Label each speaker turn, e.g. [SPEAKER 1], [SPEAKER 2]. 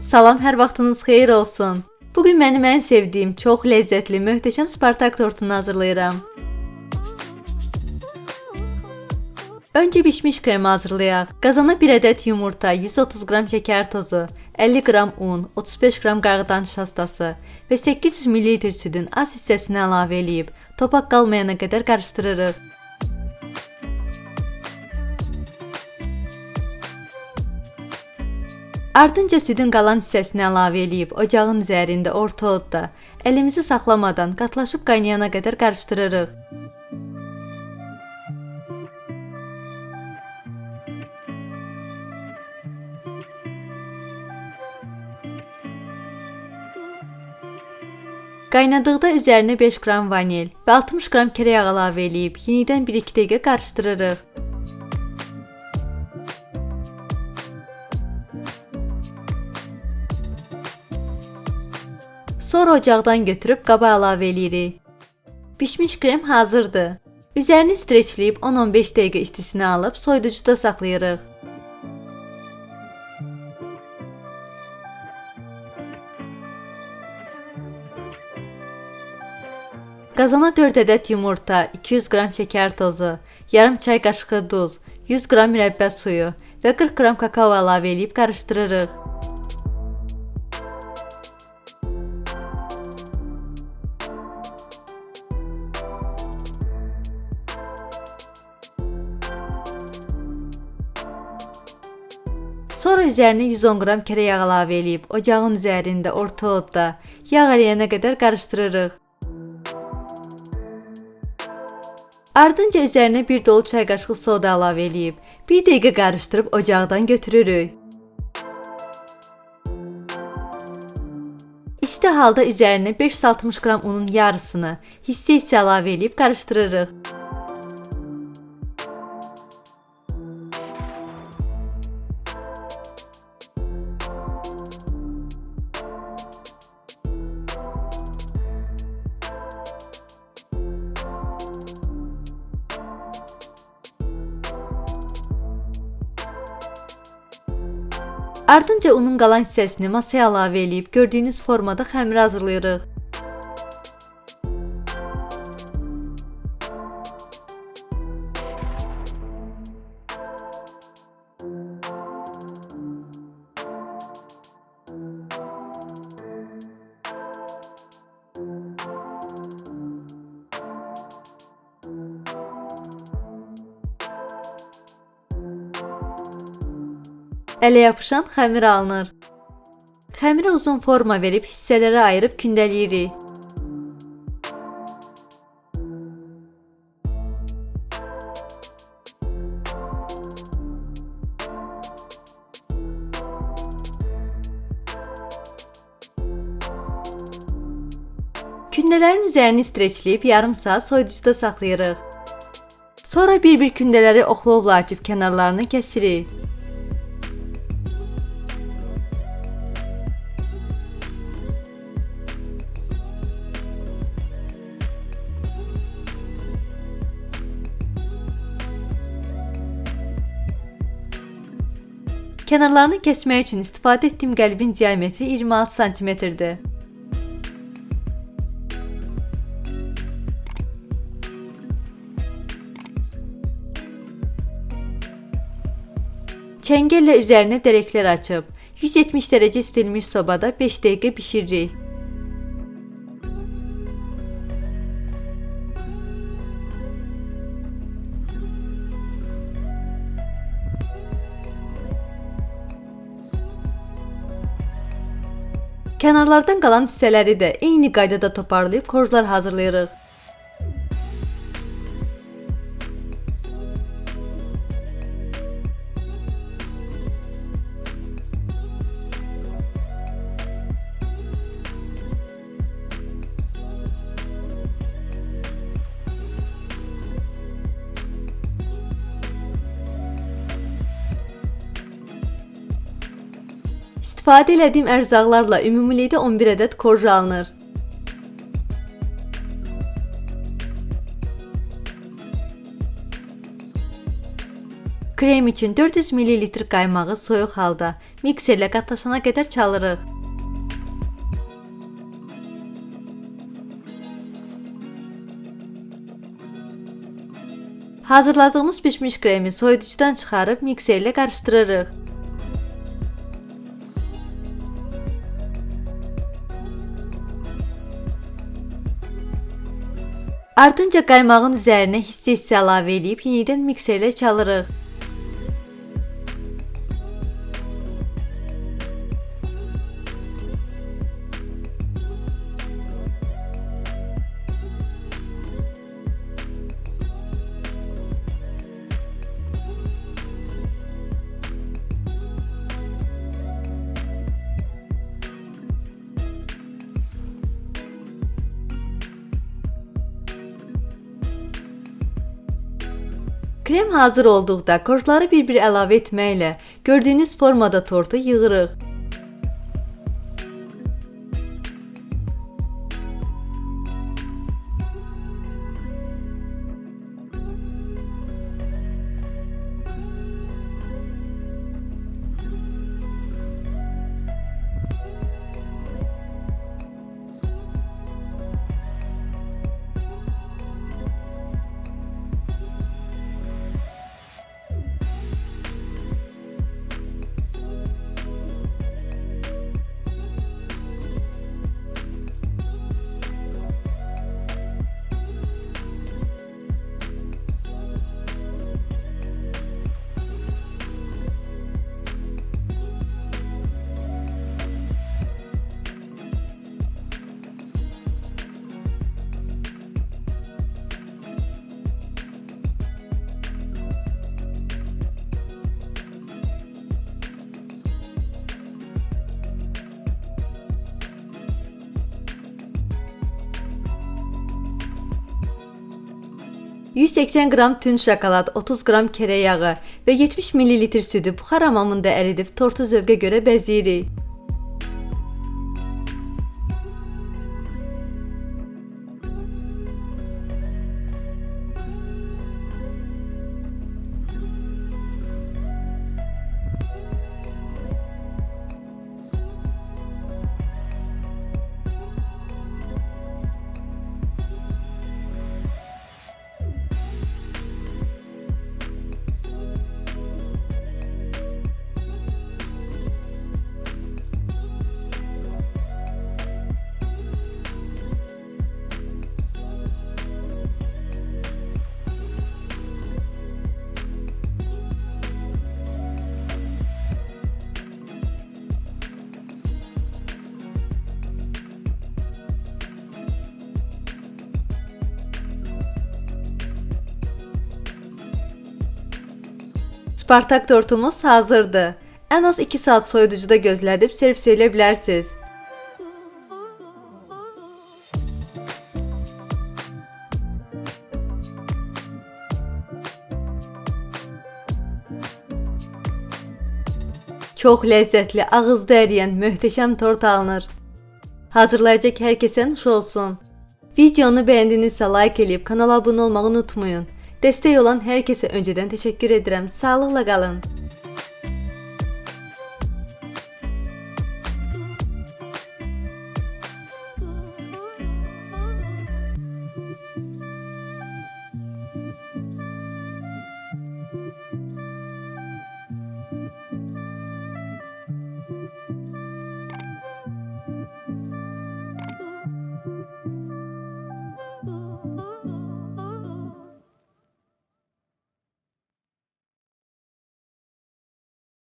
[SPEAKER 1] Salam, hər vaxtınız xeyir olsun. Bugün mənim ən sevdiyim, çox ləzzətli, möhtəşəm Spartak tortunu hazırlayıram. Öncə bişmiş kremi hazırlayaq. Qazana 1 ədəd yumurta, 130 qram şəkər tozu, 50 qram un, 35 qram qarğıdan nişastası və 800 ml südün az hissəsini əlavə edib, topak qalmayana qədər qarışdırırıq. Ardınca südün qalan hissəsini əlavə edib, ocağın üzərində orta odda, əlimizi saxlamadan qatlaşıb qaynayana qədər qarışdırırıq. Qaynadıqda üzərinə 5 qram vanil və 60 qram kərə yağı əlavə edib, yenidən 1-2 dəqiqə qarışdırırıq. Sonra ocaqdan götürüb qaba əlavə edirik. Bişmiş krem hazırdır. Üzərini streçləyib 10-15 dəqiqə istisini alıb soyuducuda saxlayırıq. Qazana 4 ədəd yumurta, 200 qram şəkər tozu, yarım çay qaşığı duz, 100 qram mürəbbə suyu və 40 qram kakao əlavə edib qarışdırırıq. Sonra üzərinə 110 qram kərə yağı əlavə edib, ocağın üzərində orta odda yağ əriyənə qədər qarışdırırıq. Ardınca üzərinə 1 dolu çay qaşığı soda əlavə edib, 1 dəqiqə qarışdırıb ocaqdan götürürük. İsti halda üzərinə 560 qram unun yarısını hissə-hissə əlavə edib qarışdırırıq. Ardınca unun qalan hissəsini masaya əlavə edib, gördüyünüz formada xəmir hazırlayırıq. Ələ yapışan xəmir alınır. Xəmirə uzun forma verib hissələrə ayırıb kündələyirik. Kündələrin üzərini streçləyib yarım saat soyuducuda saxlayırıq. Sonra bir-bir kündələri oxlovla açıb kənarlarını kəsirik. Kənarlarını kəsmək üçün istifadə etdiyim qəlbin diametri 26 cm-dir. Çəngəllə üzərinə dərəklər açıb, 170 dərəcə istilmiş sobada 5 dəqiqə bişiririk. Kənarlardan qalan hissələri də eyni qaydada toparlayıb korjlar hazırlayırıq. İstifadə etdiyim ərzaqlarla ümumilikdə 11 ədəd korja alınır. Krem üçün 400 ml qaymağı soyuq halda mikserlə qatlaşana qədər çalırıq. Hazırladığımız bişmiş kremi soyuducudan çıxarıb mikserlə qarışdırırıq. Ardınca qaymağın üzərinə hissə-hissə əlavə edib yenidən mikserlə çalırıq. Krem hazır olduqda kortları bir-bir əlavə etməklə gördüyünüz formada tortu yığırıq. %180 qram tünd şokolad, 30 qram kərə yağı və 70 ml südü buxar hamamında əridib tortu zövqə görə bəzəyirik. Spartak tortumuz hazırdır. Ən az 2 saat soyuducuda gözlədib servis edə bilərsiniz. Çox ləzzətli, ağızda əriyən möhtəşəm tort alınır. Hazırlayacaq hər kəsə nuş olsun. Videonu bəyəndinizsə like edib kanala abunə olmağı unutmayın. Dəstək olan hər kəsə öncədən təşəkkür edirəm. Sağlıqla qalın.